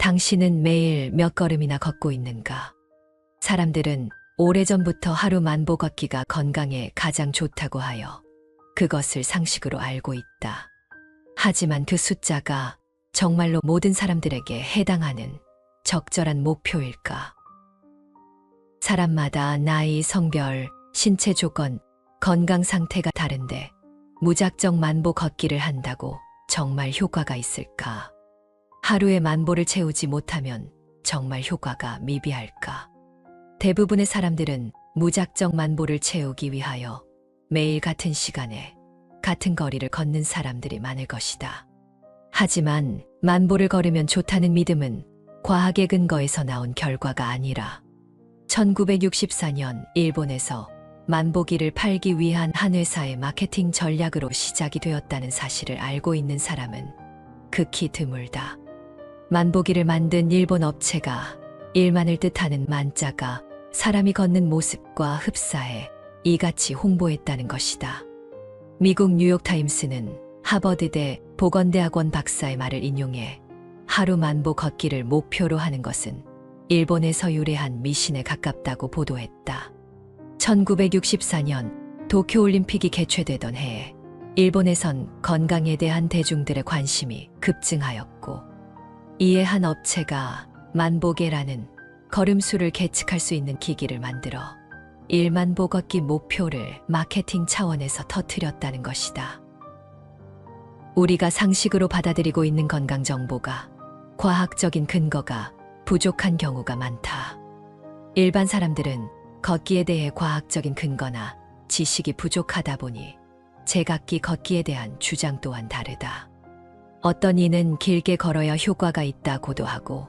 당신은 매일 몇 걸음이나 걷고 있는가? 사람들은 오래전부터 하루 만보 걷기가 건강에 가장 좋다고 하여 그것을 상식으로 알고 있다. 하지만 그 숫자가 정말로 모든 사람들에게 해당하는 적절한 목표일까? 사람마다 나이, 성별, 신체 조건, 건강 상태가 다른데 무작정 만보 걷기를 한다고 정말 효과가 있을까? 하루에 만보를 채우지 못하면 정말 효과가 미비할까? 대부분의 사람들은 무작정 만보를 채우기 위하여 매일 같은 시간에 같은 거리를 걷는 사람들이 많을 것이다. 하지만 만보를 걸으면 좋다는 믿음은 과학의 근거에서 나온 결과가 아니라 1964년 일본에서 만보기를 팔기 위한 한 회사의 마케팅 전략으로 시작이 되었다는 사실을 알고 있는 사람은 극히 드물다. 만보기를 만든 일본 업체가 일만을 뜻하는 만자가 사람이 걷는 모습과 흡사해 이같이 홍보했다는 것이다. 미국 뉴욕타임스는 하버드대 보건대학원 박사의 말을 인용해 하루 만보 걷기를 목표로 하는 것은 일본에서 유래한 미신에 가깝다고 보도했다. 1964년 도쿄올림픽이 개최되던 해에 일본에선 건강에 대한 대중들의 관심이 급증하였고 이에 한 업체가 만보계라는 걸음수를 계측할 수 있는 기기를 만들어 1만보 걷기 목표를 마케팅 차원에서 터뜨렸다는 것이다. 우리가 상식으로 받아들이고 있는 건강 정보가 과학적인 근거가 부족한 경우가 많다. 일반 사람들은 걷기에 대해 과학적인 근거나 지식이 부족하다 보니 제각기 걷기에 대한 주장 또한 다르다. 어떤 이는 길게 걸어야 효과가 있다고도 하고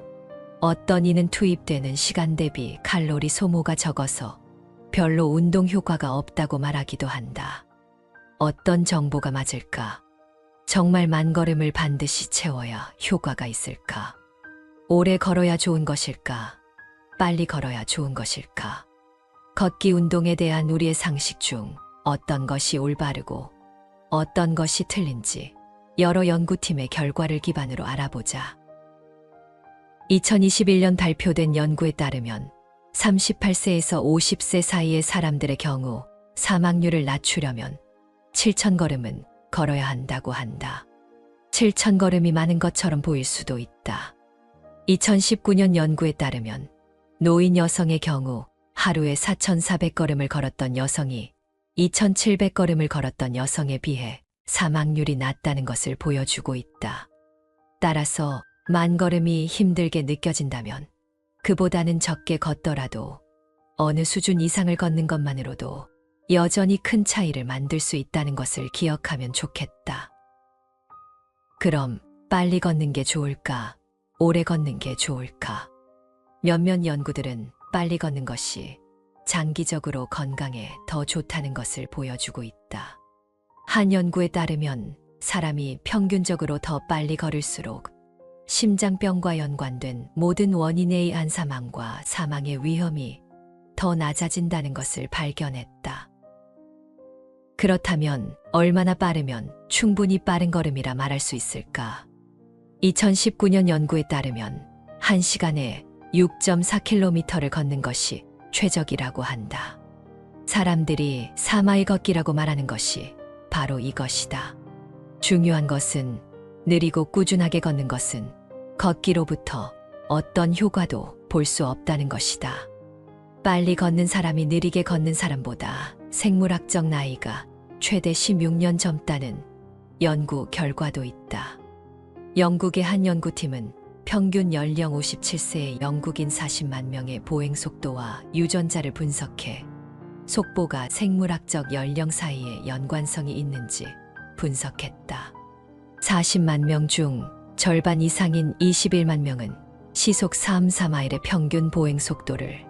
어떤 이는 투입되는 시간 대비 칼로리 소모가 적어서 별로 운동 효과가 없다고 말하기도 한다. 어떤 정보가 맞을까? 정말 만걸음을 반드시 채워야 효과가 있을까? 오래 걸어야 좋은 것일까? 빨리 걸어야 좋은 것일까? 걷기 운동에 대한 우리의 상식 중 어떤 것이 올바르고 어떤 것이 틀린지 여러 연구팀의 결과를 기반으로 알아보자. 2021년 발표된 연구에 따르면 38세에서 50세 사이의 사람들의 경우 사망률을 낮추려면 7,000걸음은 걸어야 한다고 한다. 7,000걸음이 많은 것처럼 보일 수도 있다. 2019년 연구에 따르면 노인 여성의 경우 하루에 4,400걸음을 걸었던 여성이 2,700걸음을 걸었던 여성에 비해 사망률이 낮다는 것을 보여주고 있다. 따라서 만걸음이 힘들게 느껴진다면 그보다는 적게 걷더라도 어느 수준 이상을 걷는 것만으로도 여전히 큰 차이를 만들 수 있다는 것을 기억하면 좋겠다. 그럼 빨리 걷는 게 좋을까? 오래 걷는 게 좋을까? 몇몇 연구들은 빨리 걷는 것이 장기적으로 건강에 더 좋다는 것을 보여주고 있다. 한 연구에 따르면 사람이 평균적으로 더 빨리 걸을수록 심장병과 연관된 모든 원인에 의한 사망과 사망의 위험이 더 낮아진다는 것을 발견했다. 그렇다면 얼마나 빠르면 충분히 빠른 걸음이라 말할 수 있을까? 2019년 연구에 따르면 1시간에 6.4km를 걷는 것이 최적이라고 한다. 사람들이 4마일 걷기라고 말하는 것이 바로 이것이다. 중요한 것은 느리고 꾸준하게 걷는 것은 걷기로부터 어떤 효과도 볼 수 없다는 것이다. 빨리 걷는 사람이 느리게 걷는 사람보다 생물학적 나이가 최대 16년 젊다는 연구 결과도 있다. 영국의 한 연구팀은 평균 연령 57세의 영국인 40만 명의 보행 속도와 유전자를 분석해 속보가 생물학적 연령 사이에 연관성이 있는지 분석했다. 40만 명 중 절반 이상인 21만 명은 시속 3.4마일의 평균 보행 속도를,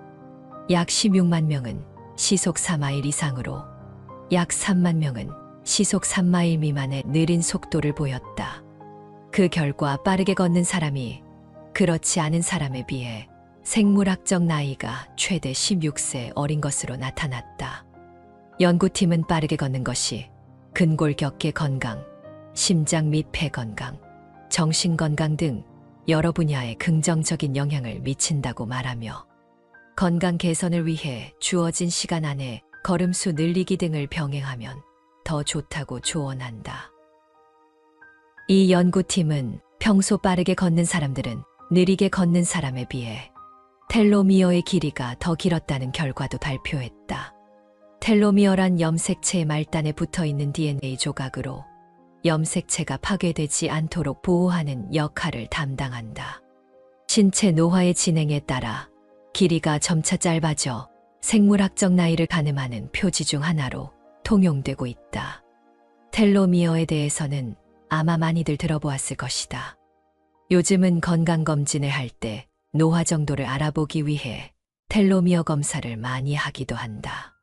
약 16만 명은 시속 4마일 이상으로, 약 3만 명은 시속 3마일 미만의 느린 속도를 보였다. 그 결과 빠르게 걷는 사람이 그렇지 않은 사람에 비해 생물학적 나이가 최대 16세 어린 것으로 나타났다. 연구팀은 빠르게 걷는 것이 근골격계 건강, 심장 및 폐 건강, 정신 건강 등 여러 분야에 긍정적인 영향을 미친다고 말하며 건강 개선을 위해 주어진 시간 안에 걸음수 늘리기 등을 병행하면 더 좋다고 조언한다. 이 연구팀은 평소 빠르게 걷는 사람들은 느리게 걷는 사람에 비해 텔로미어의 길이가 더 길었다는 결과도 발표했다. 텔로미어란 염색체의 말단에 붙어 있는 DNA 조각으로 염색체가 파괴되지 않도록 보호하는 역할을 담당한다. 신체 노화의 진행에 따라 길이가 점차 짧아져 생물학적 나이를 가늠하는 표지 중 하나로 통용되고 있다. 텔로미어에 대해서는 아마 많이들 들어보았을 것이다. 요즘은 건강검진을 할 때 노화 정도를 알아보기 위해 텔로미어 검사를 많이 하기도 한다.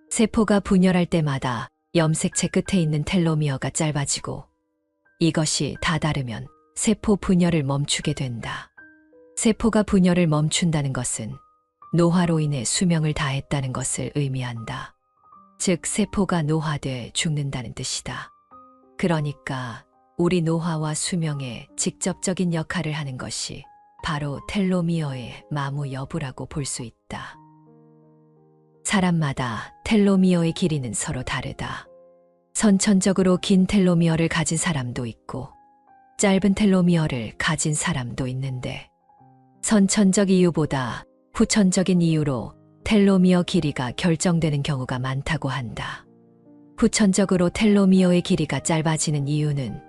세포가 분열할 때마다 염색체 끝에 있는 텔로미어가 짧아지고 이것이 다다르면 세포 분열을 멈추게 된다. 세포가 분열을 멈춘다는 것은 노화로 인해 수명을 다했다는 것을 의미한다. 즉, 세포가 노화돼 죽는다는 뜻이다. 그러니까 우리 노화와 수명에 직접적인 역할을 하는 것이 바로 텔로미어의 마모 여부라고 볼 수 있다. 사람마다 텔로미어의 길이는 서로 다르다. 선천적으로 긴 텔로미어를 가진 사람도 있고 짧은 텔로미어를 가진 사람도 있는데 선천적 이유보다 후천적인 이유로 텔로미어 길이가 결정되는 경우가 많다고 한다. 후천적으로 텔로미어의 길이가 짧아지는 이유는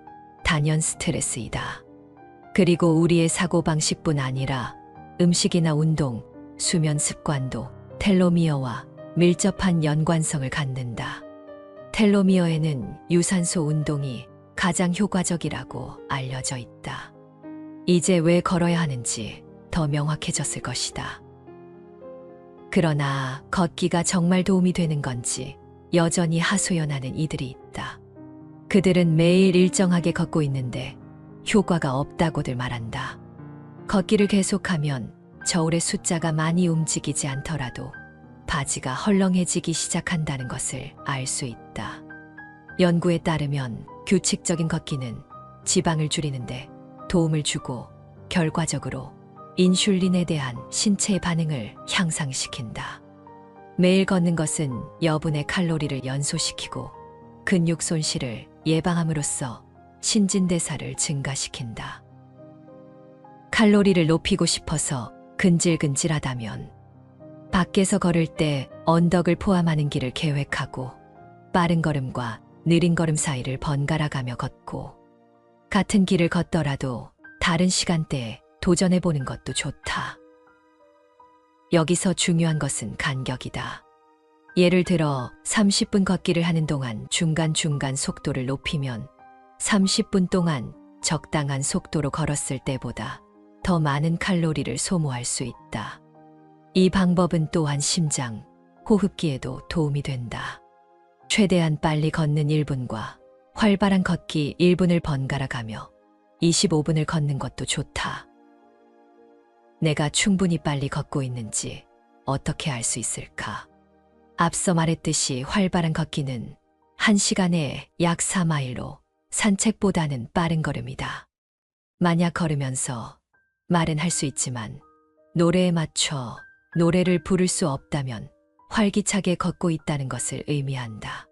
단연 스트레스이다. 그리고 우리의 사고방식뿐 아니라 음식이나 운동, 수면 습관도 텔로미어와 밀접한 연관성을 갖는다. 텔로미어에는 유산소 운동이 가장 효과적이라고 알려져 있다. 이제 왜 걸어야 하는지 더 명확해졌을 것이다. 그러나 걷기가 정말 도움이 되는 건지 여전히 하소연하는 이들이 있다. 그들은 매일 일정하게 걷고 있는데 효과가 없다고들 말한다. 걷기를 계속하면 저울의 숫자가 많이 움직이지 않더라도 바지가 헐렁해지기 시작한다는 것을 알 수 있다. 연구에 따르면 규칙적인 걷기는 지방을 줄이는데 도움을 주고 결과적으로 인슐린에 대한 신체의 반응을 향상시킨다. 매일 걷는 것은 여분의 칼로리를 연소시키고 근육 손실을 예방함으로써 신진대사를 증가시킨다. 칼로리를 높이고 싶어서 근질근질하다면 밖에서 걸을 때 언덕을 포함하는 길을 계획하고 빠른 걸음과 느린 걸음 사이를 번갈아 가며 걷고 같은 길을 걷더라도 다른 시간대에 도전해보는 것도 좋다. 여기서 중요한 것은 간격이다. 예를 들어 30분 걷기를 하는 동안 중간중간 속도를 높이면 30분 동안 적당한 속도로 걸었을 때보다 더 많은 칼로리를 소모할 수 있다. 이 방법은 또한 심장, 호흡기에도 도움이 된다. 최대한 빨리 걷는 1분과 활발한 걷기 1분을 번갈아 가며 25분을 걷는 것도 좋다. 내가 충분히 빨리 걷고 있는지 어떻게 알 수 있을까? 앞서 말했듯이 활발한 걷기는 1시간에 약 4마일로 산책보다는 빠른 걸음이다. 만약 걸으면서 말은 할 수 있지만 노래에 맞춰 노래를 부를 수 없다면 활기차게 걷고 있다는 것을 의미한다.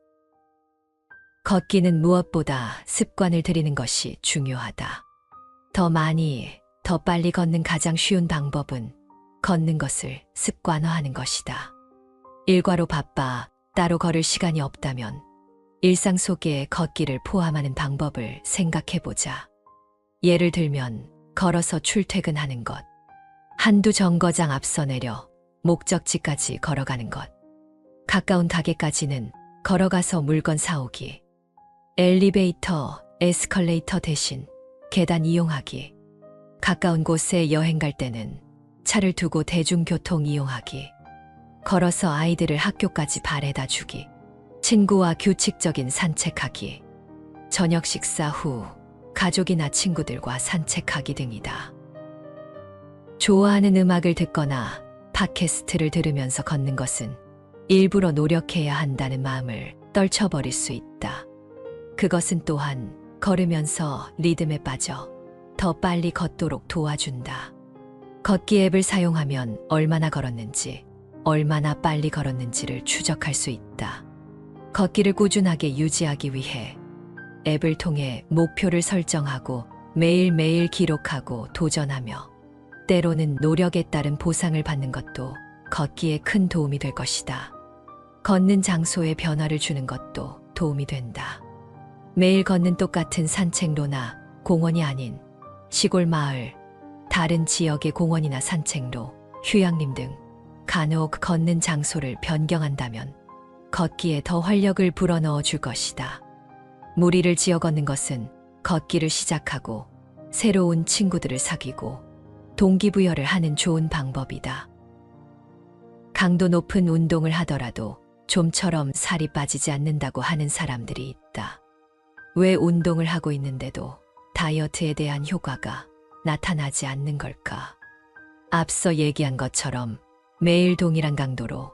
걷기는 무엇보다 습관을 들이는 것이 중요하다. 더 많이, 더 빨리 걷는 가장 쉬운 방법은 걷는 것을 습관화하는 것이다. 일과로 바빠 따로 걸을 시간이 없다면 일상 속에 걷기를 포함하는 방법을 생각해보자. 예를 들면 걸어서 출퇴근하는 것, 한두 정거장 앞서 내려 목적지까지 걸어가는 것, 가까운 가게까지는 걸어가서 물건 사오기, 엘리베이터, 에스컬레이터 대신 계단 이용하기, 가까운 곳에 여행 갈 때는 차를 두고 대중교통 이용하기, 걸어서 아이들을 학교까지 바래다 주기, 친구와 규칙적인 산책하기, 저녁 식사 후 가족이나 친구들과 산책하기 등이다. 좋아하는 음악을 듣거나 팟캐스트를 들으면서 걷는 것은 일부러 노력해야 한다는 마음을 떨쳐버릴 수 있다. 그것은 또한 걸으면서 리듬에 빠져 더 빨리 걷도록 도와준다. 걷기 앱을 사용하면 얼마나 걸었는지, 얼마나 빨리 걸었는지를 추적할 수 있다. 걷기를 꾸준하게 유지하기 위해 앱을 통해 목표를 설정하고 매일매일 기록하고 도전하며 때로는 노력에 따른 보상을 받는 것도 걷기에 큰 도움이 될 것이다. 걷는 장소에 변화를 주는 것도 도움이 된다. 매일 걷는 똑같은 산책로나 공원이 아닌 시골 마을, 다른 지역의 공원이나 산책로, 휴양림 등 간혹 걷는 장소를 변경한다면 걷기에 더 활력을 불어넣어 줄 것이다. 무리를 지어 걷는 것은 걷기를 시작하고 새로운 친구들을 사귀고 동기부여를 하는 좋은 방법이다. 강도 높은 운동을 하더라도 좀처럼 살이 빠지지 않는다고 하는 사람들이 있다. 왜 운동을 하고 있는데도 다이어트에 대한 효과가 나타나지 않는 걸까? 앞서 얘기한 것처럼 매일 동일한 강도로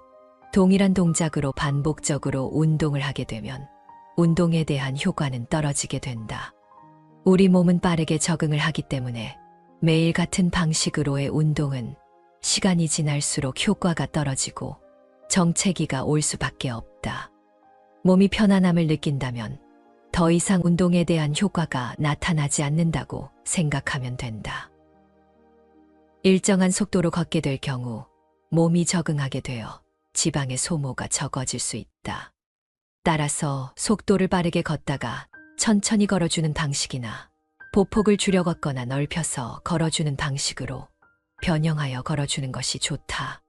동일한 동작으로 반복적으로 운동을 하게 되면 운동에 대한 효과는 떨어지게 된다. 우리 몸은 빠르게 적응을 하기 때문에 매일 같은 방식으로의 운동은 시간이 지날수록 효과가 떨어지고 정체기가 올 수밖에 없다. 몸이 편안함을 느낀다면 더 이상 운동에 대한 효과가 나타나지 않는다고 생각하면 된다. 일정한 속도로 걷게 될 경우 몸이 적응하게 되어 지방의 소모가 적어질 수 있다. 따라서 속도를 빠르게 걷다가 천천히 걸어주는 방식이나 보폭을 줄여 걷거나 넓혀서 걸어주는 방식으로 변형하여 걸어주는 것이 좋다.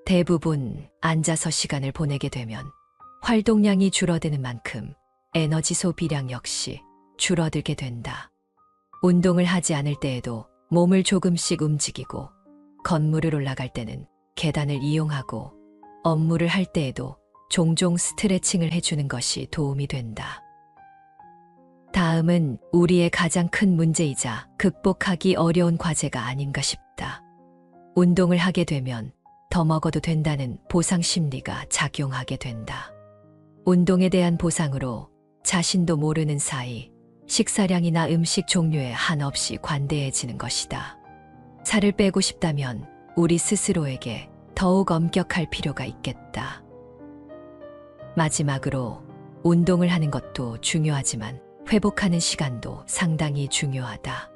대부분 앉아서 시간을 보내게 되면 활동량이 줄어드는 만큼 에너지 소비량 역시 줄어들게 된다. 운동을 하지 않을 때에도 몸을 조금씩 움직이고 건물을 올라갈 때는 계단을 이용하고 업무를 할 때에도 종종 스트레칭을 해주는 것이 도움이 된다. 다음은 우리의 가장 큰 문제이자 극복하기 어려운 과제가 아닌가 싶다. 운동을 하게 되면 더 먹어도 된다는 보상 심리가 작용하게 된다. 운동에 대한 보상으로 자신도 모르는 사이 식사량이나 음식 종류에 한없이 관대해지는 것이다. 살을 빼고 싶다면 우리 스스로에게 더욱 엄격할 필요가 있겠다. 마지막으로 운동을 하는 것도 중요하지만 회복하는 시간도 상당히 중요하다.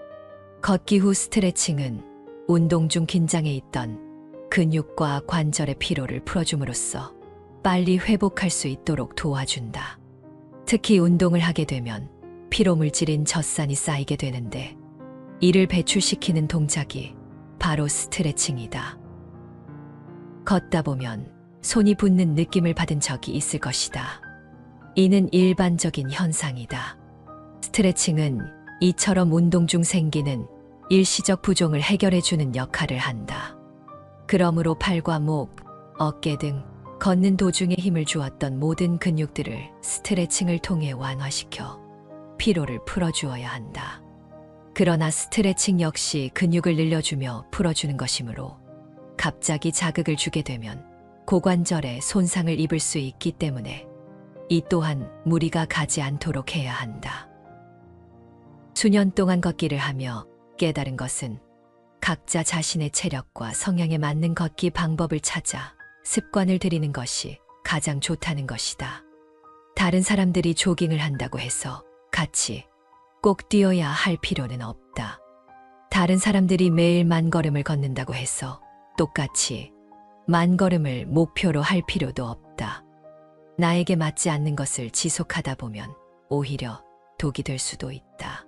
걷기 후 스트레칭은 운동 중 긴장해 있던 근육과 관절의 피로를 풀어줌으로써 빨리 회복할 수 있도록 도와준다. 특히 운동을 하게 되면 피로물질인 젖산이 쌓이게 되는데 이를 배출시키는 동작이 바로 스트레칭이다. 걷다 보면 손이 붓는 느낌을 받은 적이 있을 것이다. 이는 일반적인 현상이다. 스트레칭은 이처럼 운동 중 생기는 일시적 부종을 해결해주는 역할을 한다. 그러므로 팔과 목, 어깨 등 걷는 도중에 힘을 주었던 모든 근육들을 스트레칭을 통해 완화시켜 피로를 풀어주어야 한다. 그러나 스트레칭 역시 근육을 늘려주며 풀어주는 것이므로 갑자기 자극을 주게 되면 고관절에 손상을 입을 수 있기 때문에 이 또한 무리가 가지 않도록 해야 한다. 수년 동안 걷기를 하며 깨달은 것은 각자 자신의 체력과 성향에 맞는 걷기 방법을 찾아 습관을 들이는 것이 가장 좋다는 것이다. 다른 사람들이 조깅을 한다고 해서 같이 꼭 뛰어야 할 필요는 없다. 다른 사람들이 매일 만걸음을 걷는다고 해서 똑같이 만걸음을 목표로 할 필요도 없다. 나에게 맞지 않는 것을 지속하다 보면 오히려 독이 될 수도 있다.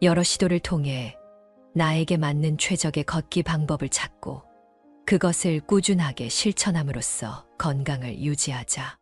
여러 시도를 통해 나에게 맞는 최적의 걷기 방법을 찾고 그것을 꾸준하게 실천함으로써 건강을 유지하자.